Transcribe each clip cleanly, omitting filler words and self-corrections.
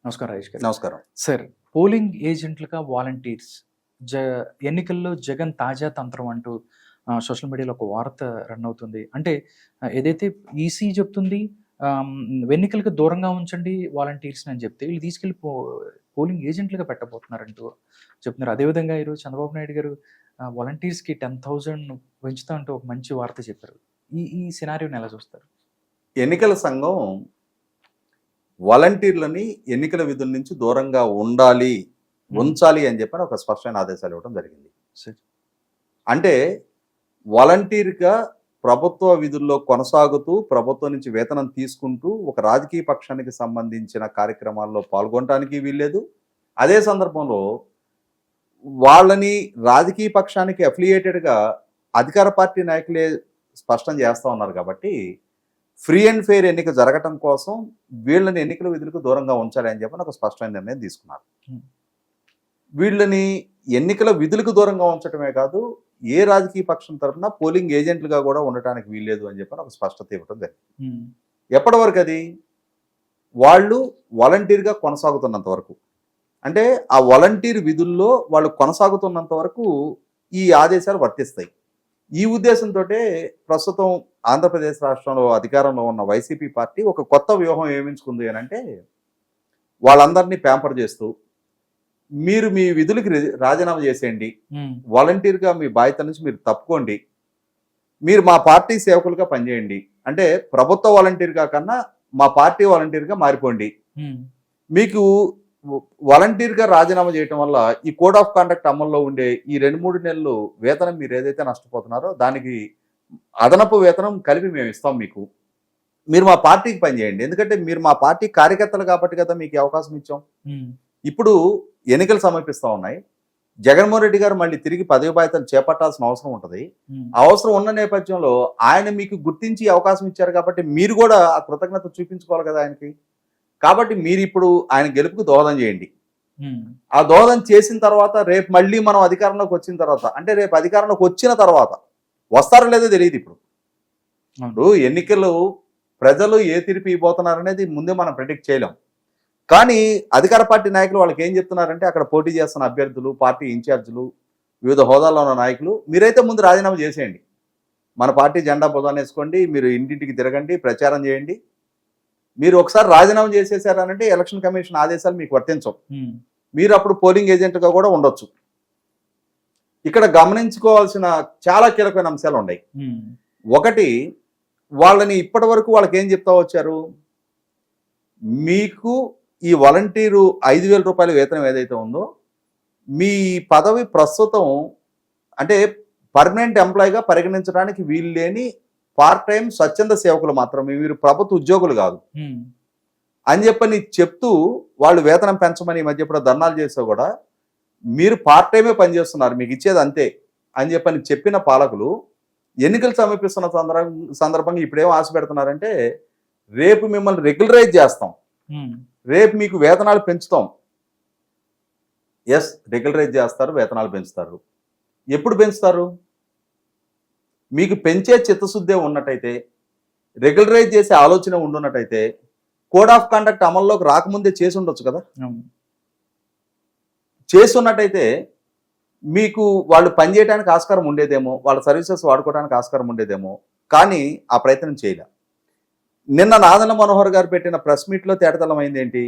నమస్కారం రాజేష్ గారు. నమస్కారం. సార్, పోలింగ్ ఏజెంట్లుగా వాలంటీర్స్ ఎన్నికల్లో జగన్ తాజా తంత్రం అంటూ సోషల్ మీడియాలో ఒక వార్త రన్ అవుతుంది. అంటే ఏదైతే ఈసీ చెప్తుంది, ఎన్నికలకు దూరంగా ఉంచండి వాలంటీర్స్‌ని అని చెప్తే వీళ్ళు తీసుకెళ్ళి పోలింగ్ ఏజెంట్లుగా పెట్టబోతున్నారంటూ చెప్తున్నారు. అదేవిధంగా ఈరోజు చంద్రబాబు నాయుడు గారు వాలంటీర్స్‌కి 10,000 పెంచుతా అంటూ ఒక మంచి వార్త చెప్పారు. ఈ ఈ సినారియోని ఎలా చూస్తారు? ఎన్నికల సంఘం వాలంటీర్లని ఎన్నికల విధుల నుంచి దూరంగా ఉంచాలి అని చెప్పని ఒక స్పష్టమైన ఆదేశాలు ఇవ్వడం జరిగింది. సరే. అంటే వాలంటీర్గా ప్రభుత్వ విధుల్లో కొనసాగుతూ ప్రభుత్వం నుంచి వేతనం తీసుకుంటూ ఒక రాజకీయ పక్షానికి సంబంధించిన కార్యక్రమాల్లో పాల్గొనడానికి వీల్లేదు. అదే సందర్భంలో వాళ్ళని రాజకీయ పక్షానికి అఫిలియేటెడ్గా అధికార పార్టీ నాయకులే స్పష్టం చేస్తూ ఉన్నారు కాబట్టి ఫ్రీ అండ్ ఫెయిర్ ఎన్నిక జరగటం కోసం వీళ్ళని ఎన్నికల విధులకు దూరంగా ఉంచాలి అని చెప్పని ఒక స్పష్టమైన నిర్ణయం తీసుకున్నారు. వీళ్ళని ఎన్నికల విధులకు దూరంగా ఉంచడమే కాదు, ఏ రాజకీయ పక్షం తరఫున పోలింగ్ ఏజెంట్లుగా కూడా ఉండటానికి వీల్లేదు అని చెప్పని ఒక స్పష్టత ఇవ్వడం జరిగింది. ఎప్పటి వరకు అది? వాళ్ళు వాలంటీర్గా కొనసాగుతున్నంత వరకు, అంటే ఆ వాలంటీర్ విధుల్లో వాళ్ళు కొనసాగుతున్నంత వరకు ఈ ఆదేశాలు వర్తిస్తాయి. ఈ ఉద్దేశంతో ప్రస్తుతం ఆంధ్రప్రదేశ్ రాష్ట్రంలో అధికారంలో ఉన్న వైసీపీ పార్టీ ఒక కొత్త వ్యూహం ఏమించుకుంది అని అంటే, వాళ్ళందరినీ ప్యాంపర్ చేస్తూ మీరు మీ విధులకి రాజీనామా చేసేయండి, వాలంటీర్గా మీ బాధ్యత నుంచి మీరు తప్పుకోండి, మీరు మా పార్టీ సేవకులుగా పనిచేయండి, అంటే ప్రభుత్వ వాలంటీర్గా కన్నా మా పార్టీ వాలంటీర్గా మారిపోండి, మీకు వాలంటీర్గా రాజీనామా చేయటం వల్ల ఈ కోడ్ ఆఫ్ కాండక్ట్ అమల్లో ఉండే ఈ 2-3 నెలలు వేతనం మీరు ఏదైతే నష్టపోతున్నారో దానికి అదనపు వేతనం కలిపి మేము ఇస్తాం మీకు, మీరు మా పార్టీకి పనిచేయండి, ఎందుకంటే మీరు మా పార్టీ కార్యకర్తలు కాబట్టి కదా మీకు అవకాశం ఇచ్చాం. ఇప్పుడు ఎన్నికలు సమీపిస్తూ ఉన్నాయి, జగన్మోహన్ రెడ్డి గారు మళ్ళీ తిరిగి పదవి బాధ్యతలు చేపట్టాల్సిన అవసరం ఉంటుంది. అవసరం ఉన్న నేపథ్యంలో ఆయన మీకు గుర్తించి అవకాశం ఇచ్చారు కాబట్టి మీరు కూడా ఆ కృతజ్ఞత చూపించుకోవాలి కదా ఆయనకి. కాబట్టి మీరు ఇప్పుడు ఆయన గెలుపుకు దోహదం చేయండి. ఆ దోహదం చేసిన తర్వాత రేపు మళ్ళీ మనం అధికారంలోకి వచ్చిన తర్వాత, అంటే రేపు అధికారంలోకి వచ్చిన తర్వాత వస్తారో లేదో తెలియదు. ఇప్పుడు ఎన్నికలు ప్రజలు ఏ తీర్పు ఇవ్వబోతున్నారనేది ముందే మనం ప్రెడిక్ట్ చేయలేం. కానీ అధికార పార్టీ నాయకులు వాళ్ళకి ఏం చెప్తున్నారంటే, అక్కడ పోటీ చేస్తున్న అభ్యర్థులు, పార్టీ ఇన్ఛార్జీలు, వివిధ హోదాల్లో ఉన్న నాయకులు, మీరైతే ముందు రాజీనామా చేసేయండి, మన పార్టీ జెండా బుధానేసుకోండి, మీరు ఇంటింటికి తిరగండి, ప్రచారం చేయండి, మీరు ఒకసారి రాజీనామా చేసేసారనంటే ఎలక్షన్ కమిషన్ ఆదేశాలు మీకు వర్తించవు, మీరు అప్పుడు పోలింగ్ ఏజెంట్గా కూడా ఉండొచ్చు. ఇక్కడ గమనించుకోవాల్సిన చాలా కీలకమైన అంశాలు ఉన్నాయి. ఒకటి, వాళ్ళని ఇప్పటి వరకు వాళ్ళకి ఏం చెప్తా వచ్చారు, మీకు ఈ వాలంటీరు 5,000 రూపాయల వేతనం ఏదైతే ఉందో, మీ పదవి ప్రస్తుతం అంటే పర్మనెంట్ ఎంప్లాయీగా పరిగణించడానికి వీలు లేని పార్ట్ టైం స్వచ్ఛంద సేవకులు మాత్రమే, మీరు ప్రభుత్వ ఉద్యోగులు కాదు అని చెప్పని చెప్తూ వాళ్ళు వేతనం పెంచమని ఈ మధ్య ఇప్పుడు ధర్నాలు చేస్తే కూడా మీరు పార్ట్ టైమే పనిచేస్తున్నారు, మీకు ఇచ్చేది అంతే అని చెప్పని చెప్పిన పాలకులు ఎన్నికలు సమీపిస్తున్న సందర్భంగా ఇప్పుడేమో ఆశ పెడుతున్నారంటే, రేపు మిమ్మల్ని రెగ్యులరైజ్ చేస్తాం, రేపు మీకు వేతనాలు పెంచుతాం. ఎస్, రెగ్యులరైజ్ చేస్తారు, వేతనాలు పెంచుతారు. ఎప్పుడు పెంచుతారు? మీకు పెంచే చిత్తశుద్ధే ఉన్నట్టయితే, రెగ్యులరైజ్ చేసే ఆలోచన ఉండున్నట్టయితే కోడ్ ఆఫ్ కాండక్ట్ అమల్లోకి రాకముందే చేసి ఉండొచ్చు కదా. చేసి ఉన్నట్టయితే మీకు వాళ్ళు పనిచేయడానికి ఆస్కారం ఉండేదేమో, వాళ్ళ సర్వీసెస్ వాడుకోవడానికి ఆస్కారం ఉండేదేమో, కానీ ఆ ప్రయత్నం చేయలే. నిన్న నాదెండ్ల మనోహర్ గారు పెట్టిన ప్రెస్ మీట్లో తేటతెల్లమైంది ఏంటి,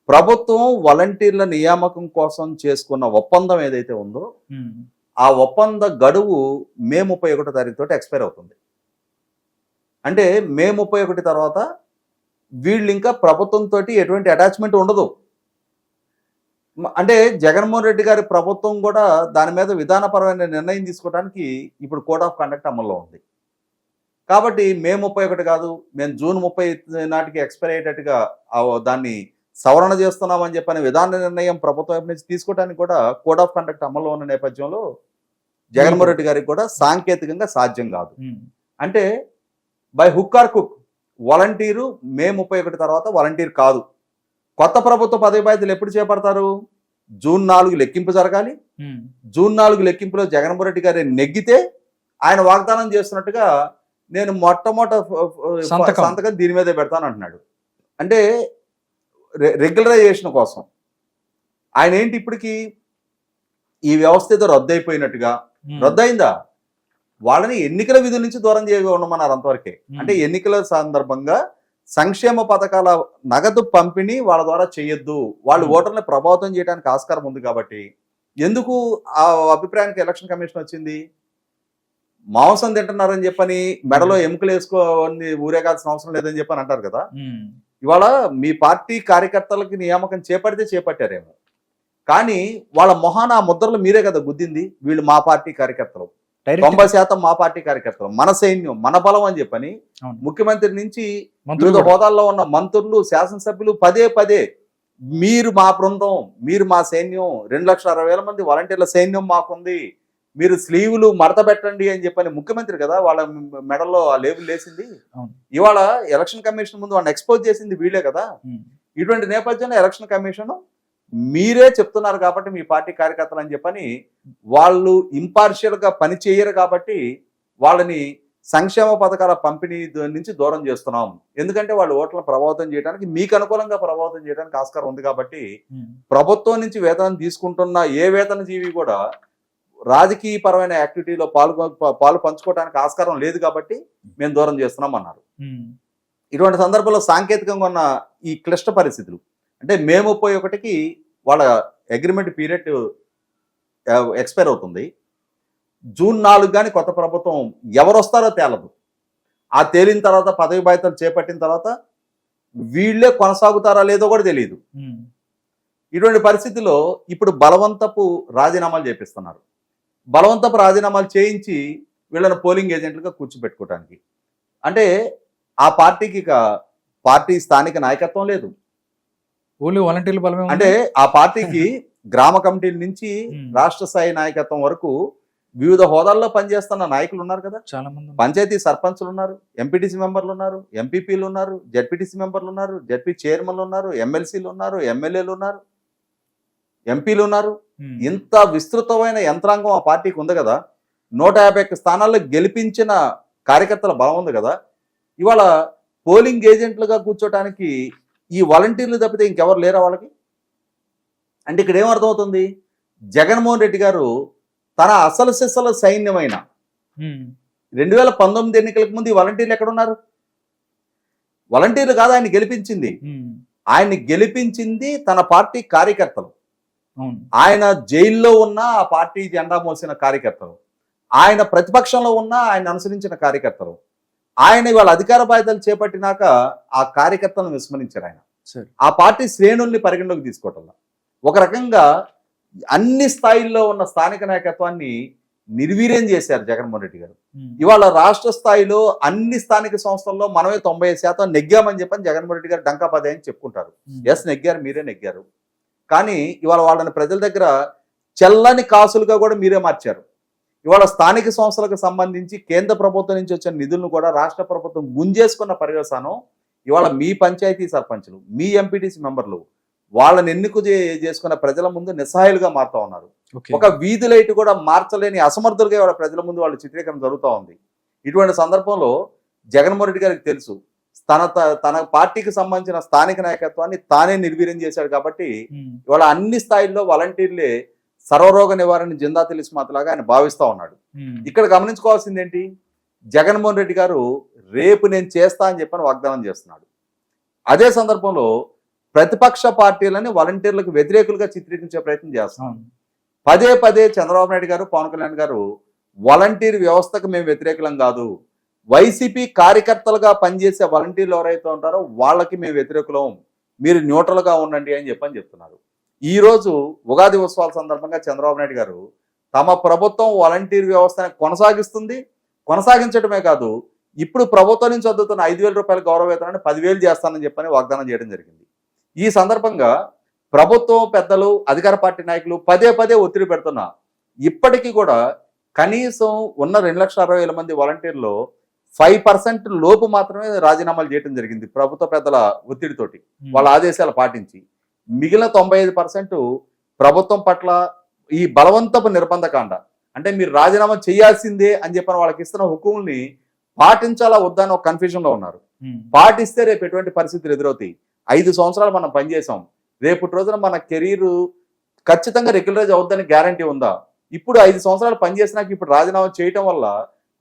ప్రభుత్వం వాలంటీర్ల నియామకం కోసం చేసుకున్న ఒప్పందం ఏదైతే ఉందో ఆ ఒప్పంద గడువు మే 31 తారీఖు తోటి ఎక్స్పైర్ అవుతుంది. అంటే మే 31 తర్వాత వీళ్ళు ఇంకా ప్రభుత్వంతో ఎటువంటి అటాచ్మెంట్ ఉండదు. అంటే జగన్మోహన్ రెడ్డి గారి ప్రభుత్వం కూడా దాని మీద విధానపరమైన నిర్ణయం తీసుకోవడానికి ఇప్పుడు కోడ్ ఆఫ్ కండక్ట్ అమల్లో ఉంది. కాబట్టి మే 31 కాదు, మేము జూన్ 30 నాటికి ఎక్స్పైర్ అయ్యేటట్టుగా దాన్ని సవరణ చేస్తున్నామని చెప్పని విధాన నిర్ణయం ప్రభుత్వం నుంచి తీసుకోవడానికి కూడా కోడ్ ఆఫ్ కండక్ట్ అమల్లో ఉన్న నేపథ్యంలో జగన్మోహన్ రెడ్డి గారికి కూడా సాంకేతికంగా సాధ్యం కాదు. అంటే బై హుక్ ఆర్ కుక్ వాలంటీరు మే 31 తర్వాత వాలంటీర్ కాదు. కొత్త ప్రభుత్వ పదవి బాధ్యతలు ఎప్పుడు చేపడతారు? జూన్ 4 లెక్కింపు జరగాలి. జూన్ 4 లెక్కింపులో జగన్మోహన్ రెడ్డి గారి నెగ్గితే ఆయన వాగ్దానం చేస్తున్నట్టుగా నేను మొట్టమొదటి సంతకం దీని మీదే పెడతాను అంటున్నాడు. అంటే రెగ్యులరైజేషన్ కోసం ఆయన ఏంటి ఇప్పటికి ఈ వ్యవస్థ ఏదో రద్దు అయిపోయినట్టుగా, రద్దయిందా? వాళ్ళని ఎన్నికల విధుల నుంచి దూరం చేయమన్నారు అంతవరకే. అంటే ఎన్నికల సందర్భంగా సంక్షేమ పథకాల నగదు పంపిణీ వాళ్ళ ద్వారా చేయొద్దు, వాళ్ళు ఓటర్ని ప్రభావితం చేయడానికి ఆస్కారం ఉంది కాబట్టి ఎందుకు ఆ అభిప్రాయానికి ఎలక్షన్ కమిషన్ వచ్చింది? మాంసం తింటున్నారని చెప్పని మెడలో ఎముకలు వేసుకోని ఊరేగాల్సిన అవసరం లేదని చెప్పని అంటారు కదా. ఇవాళ మీ పార్టీ కార్యకర్తలకి నియామకం చేపట్టారేమో, కానీ వాళ్ళ మొహాన ఆ ముద్రలు మీరే కదా గుద్దింది. వీళ్ళు మా పార్టీ కార్యకర్తలు, 90% మా పార్టీ కార్యకర్తలు, మన సైన్యం, మన బలం అని చెప్పని ముఖ్యమంత్రి నుంచి వివిధ హోదాల్లో ఉన్న మంత్రులు, శాసనసభ్యులు పదే పదే మీరు మా బృందం, మీరు మా సైన్యం, 2,60,000 మంది వాలంటీర్ల సైన్యం మాకుంది, మీరు స్లీవులు మడత పెట్టండి అని చెప్పని ముఖ్యమంత్రి కదా వాళ్ళ మెడల్లో ఆ లేబుల్ వేసింది. ఇవాళ ఎలక్షన్ కమిషన్ ముందు వాళ్ళని ఎక్స్పోజ్ చేసింది వీళ్ళే కదా. ఇటువంటి నేపథ్యంలో ఎలక్షన్ కమిషన్ మీరే చెప్తున్నారు కాబట్టి మీ పార్టీ కార్యకర్తలు అని చెప్పని వాళ్ళు ఇంపార్షియల్ గా పని చేయరు కాబట్టి వాళ్ళని సంక్షేమ పథకాల పంపిణీ నుంచి దూరం చేస్తున్నాం. ఎందుకంటే వాళ్ళు ఓట్లను ప్రభావితం చేయడానికి, మీకు అనుకూలంగా ప్రభావితం చేయడానికి ఆస్కారం ఉంది కాబట్టి ప్రభుత్వం నుంచి వేతనం తీసుకుంటున్న ఏ వేతన జీవి కూడా రాజకీయ పరమైన యాక్టివిటీలో పాలు పంచుకోవడానికి ఆస్కారం లేదు కాబట్టి మేము దూరం చేస్తున్నాం అన్నారు. ఇటువంటి సందర్భంలో సాంకేతికంగా ఉన్న ఈ క్లిష్ట పరిస్థితులు అంటే మే 31కి వాళ్ళ అగ్రిమెంట్ పీరియడ్ ఎక్స్పైర్ అవుతుంది. జూన్ 4 కానీ కొత్త ప్రభుత్వం ఎవరు వస్తారో తేలదు. ఆ తేలిన తర్వాత పదవి బాధ్యతలు చేపట్టిన తర్వాత వీళ్ళే కొనసాగుతారా లేదో కూడా తెలియదు. ఇటువంటి పరిస్థితిలో ఇప్పుడు బలవంతపు రాజీనామాలు చేపిస్తున్నారు. బలవంతపు రాజీనామాలు చేయించి వీళ్ళని పోలింగ్ ఏజెంట్లుగా కూర్చోబెట్టుకోవడానికి. అంటే ఆ పార్టీకి ఇక పార్టీ స్థానిక నాయకత్వం లేదు. ఓన్లీ వాలంటీర్ల బలమే. అంటే ఆ పార్టీకి గ్రామ కమిటీల నుంచి రాష్ట్ర స్థాయి నాయకత్వం వరకు వివిధ హోదాల్లో పనిచేస్తున్న నాయకులు ఉన్నారు కదా. చాలా మంది పంచాయతీ సర్పంచ్లు ఉన్నారు, ఎంపీటీసీ మెంబర్లు ఉన్నారు, ఎంపీపీలు ఉన్నారు, జడ్పీటీసీ మెంబర్లు ఉన్నారు, జడ్పీ చైర్మన్లు ఉన్నారు, ఎమ్మెల్సీలు ఉన్నారు, ఎమ్మెల్యేలు ఉన్నారు, ఎంపీలు ఉన్నారు. ఇంత విస్తృతమైన యంత్రాంగం ఆ పార్టీకి ఉంది కదా. 151 స్థానాల్లో గెలిపించిన కార్యకర్తల బలం ఉంది కదా. ఇవాళ పోలింగ్ ఏజెంట్లుగా కూర్చోటానికి ఈ వాలంటీర్లు తప్పితే ఇంకెవరు లేరా వాళ్ళకి? అంటే ఇక్కడ ఏమర్థమవుతుంది, జగన్మోహన్ రెడ్డి గారు తన అసలు సిసల సైన్యమైన 2019 ఎన్నికలకు ముందు ఈ వాలంటీర్లు ఎక్కడున్నారు? వాలంటీర్లు కాదు ఆయన గెలిపించింది. ఆయన్ని గెలిపించింది తన పార్టీ కార్యకర్తలు. ఆయన జైల్లో ఉన్న ఆ పార్టీ జెండా మోసిన కార్యకర్తలు, ఆయన ప్రతిపక్షంలో ఉన్న ఆయన అనుసరించిన కార్యకర్తలు, ఆయన ఇవాళ అధికార బాధ్యతలు చేపట్టినాక ఆ కార్యకర్తలను విస్మరించారు. ఆయన ఆ పార్టీ శ్రేణుల్ని పరిగణలోకి తీసుకోవటంలో ఒక రకంగా అన్ని స్థాయిల్లో ఉన్న స్థానిక నాయకత్వాన్ని నిర్వీర్యం చేశారు జగన్మోహన్ రెడ్డి గారు. ఇవాళ రాష్ట్ర స్థాయిలో అన్ని స్థానిక సంస్థల్లో మనమే 90% నెగ్గామని చెప్పని జగన్మోహన్ రెడ్డి గారు డంకాపదే అని చెప్పుకుంటారు. ఎస్ నెగ్గారు, మీరే నెగ్గారు. కానీ ఇవాళ వాళ్ళని ప్రజల దగ్గర చెల్లని కాసులుగా కూడా మీరే మార్చారు. ఇవాళ స్థానిక సంస్థలకు సంబంధించి కేంద్ర ప్రభుత్వం నుంచి వచ్చిన నిధులను కూడా రాష్ట్ర ప్రభుత్వం గుంజేసుకున్న పర్యవసానం ఇవాళ మీ పంచాయతీ సర్పంచులు, మీ ఎంపీటీసీ మెంబర్లు వాళ్ళని ఎన్నిక చేసుకున్న ప్రజల ముందు నిస్సహాయులుగా మారుతా ఉన్నారు. ఒక వీధి లైట్ కూడా మార్చలేని అసమర్థులుగా ఇవాళ ప్రజల ముందు వాళ్ళ చిత్రీకరణ జరుగుతూ ఉంది. ఇటువంటి సందర్భంలో జగన్మోహన్ రెడ్డి గారికి తెలుసు తన పార్టీకి సంబంధించిన స్థానిక నాయకత్వాన్ని తానే నిర్వీర్యం చేశాడు కాబట్టి ఇవాళ అన్ని స్థాయిల్లో వాలంటీర్లే సర్వరోగ నివారణ జిందా తెలిసిమాతలాగా ఆయన భావిస్తా ఉన్నాడు. ఇక్కడ గమనించుకోవాల్సింది ఏంటి, జగన్మోహన్ రెడ్డి గారు రేపు నేను చేస్తా అని చెప్పని వాగ్దానం చేస్తున్నాడు. అదే సందర్భంలో ప్రతిపక్ష పార్టీలని వాలంటీర్లకు వ్యతిరేకులుగా చిత్రీకరించే ప్రయత్నం చేస్తున్నాం. పదే పదే చంద్రబాబు నాయుడు గారు, పవన్ కళ్యాణ్ గారు వాలంటీర్ వ్యవస్థకు మేము వ్యతిరేకులం కాదు, వైసీపీ కార్యకర్తలుగా పనిచేసే వాలంటీర్లు ఎవరైతే ఉంటారో వాళ్ళకి మేము వ్యతిరేకులం, మీరు న్యూట్రల్గా ఉండండి అని చెప్తున్నారు. ఈ రోజు ఉగాది ఉత్సవాల సందర్భంగా చంద్రబాబు నాయుడు గారు తమ ప్రభుత్వం వాలంటీర్ వ్యవస్థను కొనసాగించడమే కాదు, ఇప్పుడు ప్రభుత్వం నుంచి అందుతున్న 5,000 రూపాయల గౌరవ వేతనాన్ని 10,000 చేస్తానని చెప్పని వాగ్దానం చేయడం జరిగింది. ఈ సందర్భంగా ప్రభుత్వం పెద్దలు, అధికార పార్టీ నాయకులు పదే పదే ఒత్తిడి పెడుతున్నా ఇప్పటికీ కూడా కనీసం ఉన్న 2,60,000 మంది వాలంటీర్లు 5% లోపు మాత్రమే రాజీనామాలు చేయడం జరిగింది ప్రభుత్వ పెద్దల ఒత్తిడితోటి, వాళ్ళ ఆదేశాలు పాటించి. మిగిలిన 95% ప్రభుత్వం పట్ల ఈ బలవంతపు నిర్బంధకాండ, అంటే మీరు రాజీనామా చేయాల్సిందే అని చెప్పిన వాళ్ళకి ఇస్తున్న హుకుముల్ని పాటించాలా వద్దని ఒక కన్ఫ్యూజన్ లో ఉన్నారు. పాటిస్తే రేపు ఎటువంటి పరిస్థితులు ఎదురవుతాయి, 5 సంవత్సరాలు మనం పనిచేసాం. రేపటి రోజున మన కెరీర్ ఖచ్చితంగా రెగ్యులరైజ్ అవుద్దని గ్యారంటీ ఉందా? ఇప్పుడు 5 సంవత్సరాలు పనిచేసినాక ఇప్పుడు రాజీనామా చేయటం వల్ల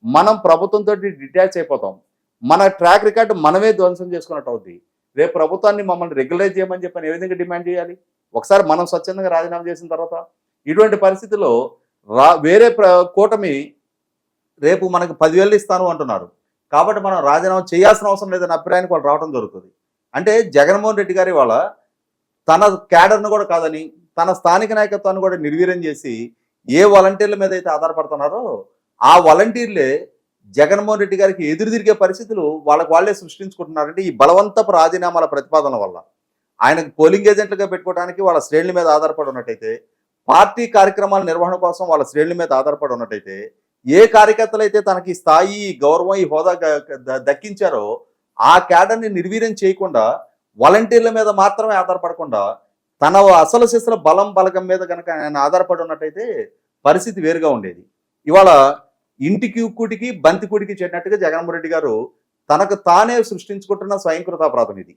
మనం ప్రభుత్వంతో డిటాచ్ అయిపోతాం. మన ట్రాక్ రికార్డు మనమే ధ్వంసం చేసుకున్నట్టు అవుద్ది. రేపు ప్రభుత్వాన్ని మమ్మల్ని రెగ్యులరైజ్ చేయమని చెప్పని ఏ విధంగా డిమాండ్ చేయాలి? ఒకసారి మనం స్వచ్ఛందంగా రాజీనామా చేసిన తర్వాత ఇటువంటి పరిస్థితుల్లో వేరే కూటమి రేపు మనకు 10,000 ఇస్తాను అంటున్నారు. కాబట్టి మనం రాజీనామా చేయాల్సిన అవసరం లేదన్న అభిప్రాయానికి వాళ్ళు రావడం జరుగుతుంది. అంటే జగన్మోహన్ రెడ్డి గారి వాళ్ళ తన క్యాడర్ను కూడా కాదని తన స్థానిక నాయకత్వాన్ని కూడా నిర్వీర్యం చేసి ఏ వాలంటీర్ల మీద అయితే ఆధారపడుతున్నారో ఆ వాలంటీర్లే జగన్మోహన్ రెడ్డి గారికి ఎదురు తిరిగే పరిస్థితులు వాళ్ళే సృష్టించుకుంటున్నారంటే ఈ బలవంతపు రాజీనామాల ప్రతిపాదనల వల్ల. ఆయనకు పోలింగ్ ఏజెంట్లుగా పెట్టుకోవడానికి వాళ్ళ శ్రేణుల మీద ఆధారపడి ఉన్నట్టయితే, పార్టీ కార్యక్రమాల నిర్వహణ కోసం వాళ్ళ శ్రేణుల మీద ఆధారపడి ఉన్నట్టయితే, ఏ కార్యకర్తలు అయితే తనకి స్థాయి, గౌరవం, ఈ హోదా దక్కించారో ఆ క్యాడర్ని నిర్వీర్యం చేయకుండా వాలంటీర్ల మీద మాత్రమే ఆధారపడకుండా తన అసలు శిశుల బలం బలగం మీద కనుక ఆయన ఆధారపడి ఉన్నట్టయితే పరిస్థితి వేరుగా ఉండేది. ఇవాళ ఇంటికి కూటికి బంతి కూటికి చేరినట్టుగా జగన్మోహన్ రెడ్డి గారు తనకు తానే సృష్టించుకుంటున్న స్వయంకృతాపరాధం ఇది.